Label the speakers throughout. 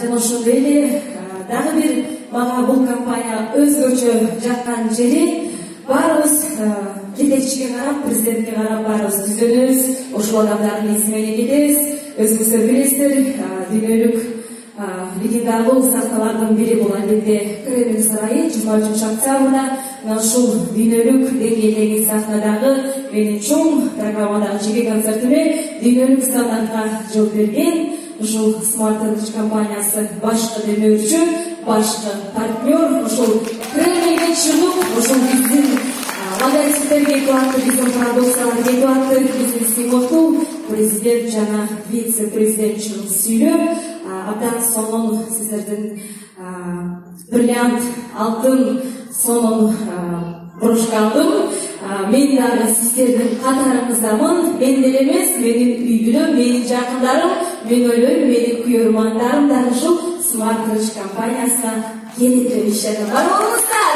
Speaker 1: жана ошондой эле дагы бир мага бул компания өзгөчө жаккан жери баарыбыз жетекчиге карап, президентке карап баарыбыз түзөнөбүз, ошол адамдардын изине кетебиз. Өзүңүздөр билесиздер, дүйнөлүк легендарлуу сахналардын бири бул албетте Кремль сарайы 23 октябрда. Ушул дүйнөлүк деңгээлдеги сахнадагы менин чоң программадагы жеке концертиме дүйнөлүк стандартка жол берген ушул Smart Energy компаниясы башкы демөөрчү, башкы партнер, ушул Кремльге чыгып, ушул биздин логотиптерге кылатты, биздин продукцияларга кылатты, биздин сыйлыктуу президент жана вице-президент чыгып сүйлөп, абдан сонун сиздердин бриллиант алтын сонун брошка алдым. Мен дагы сиздердин катарыңыздамын. Мен деле эмес, менин үй бүлөм, менин жакындарым, мен ойлойм, менин күйөрмандарым дагы ушул Smart Energy компаниясына келип иштеген. Бар болуңуздар.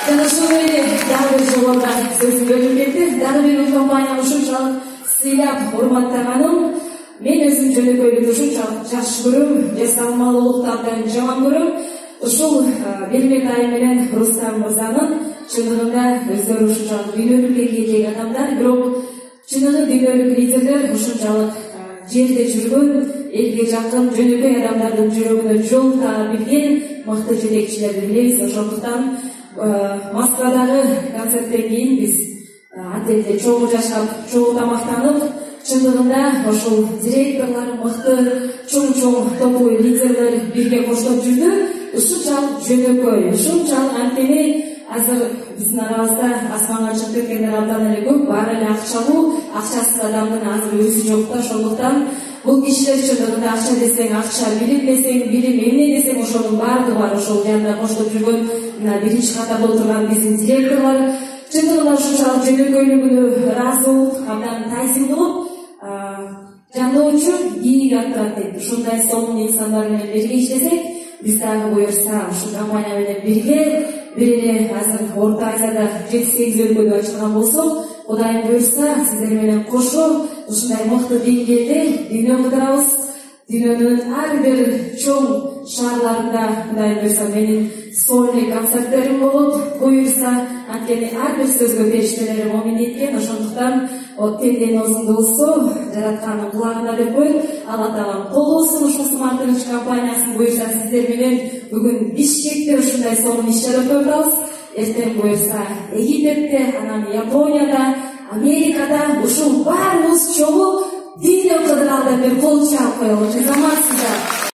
Speaker 1: Жана ошол эле дагы бир жолдо сөзүм бөлүнүп кетти. Дагы бир компания ушунчалык сыйлап урматтаганын мен өзүм жөнөкөйлүктү ушунчалык жакшы көрөм, жасалмалуулукту абдан жаман көрөм. Ушул Бермек айы менен Рустам мырзанын чындыгында өздөрү ушунчалык дүйнөлүк деңгээлдеги адамдар, бирок чындыгы дүйнөлүк лидерлер ушунчалык жерде жүргөн, элге жакын, жөнөкөй адамдардын жүрөгүнө жол таба билген мыкты жетекчилерди билебиз. Ошондуктан Москвадагы концерттен кийин биз отелде чогуу жашап, чогуу тамактанып, чындыгында ошол директорлор, мыкты чоң топтуу лидерлер бирге коштоп жүрдү. Ушунчалык жөнөкөй, ушунчалык анткени азыр биздин арабызда асманга чыгып кеткендер абдан эле көп, баары эле акчалуу, акчасыз адамдын азыр өзү жок да. Ошондуктан бул кишилер чындыгында акча десең акча, билим десең билим, эмне десең ошонун баардыгы бар. Ошол жанында коштоп жүргөн мына биринчи катарда отурган биздин директорлор чындыгында ушунчалык жөнөкөйлүгүнө ыраазы болуп, абдан тайсың кылып, жандоочу ийик аттырат дейт. Ушундай сонун инсандар менен бирге иштесек, биз дагы буюрса ушул компания менен бирге бир эле азыр Орто Азияда 7-8 өлкөдө ачылган болсок, Кудайым буюрса сиздер менен кошо ушундай мыкты деңгээлде дүйнө кыдырабыз. Дүйнөнүн ар бир чоң шаарларында Кудайым буюрса менин сольный концерттерим болот. Буюрса анткени ар бир сөзгө периштелер момин эткен. Ошондуктан тенден озунду болсо жараткандын кулагына деп коюп, Алла таалам колдосун ушул Smart Energy компаниясын. Буюрса сиздер менен бүгүн Бишкекте ушундай сонун иш-чара өткөрүп атабыз. Эртең буюрса Египетте, анан Японияда, Америкада ушул баарыбыз чогуу дүйнө кыдыралды деп кол чаап коелучу. Заматсыздар.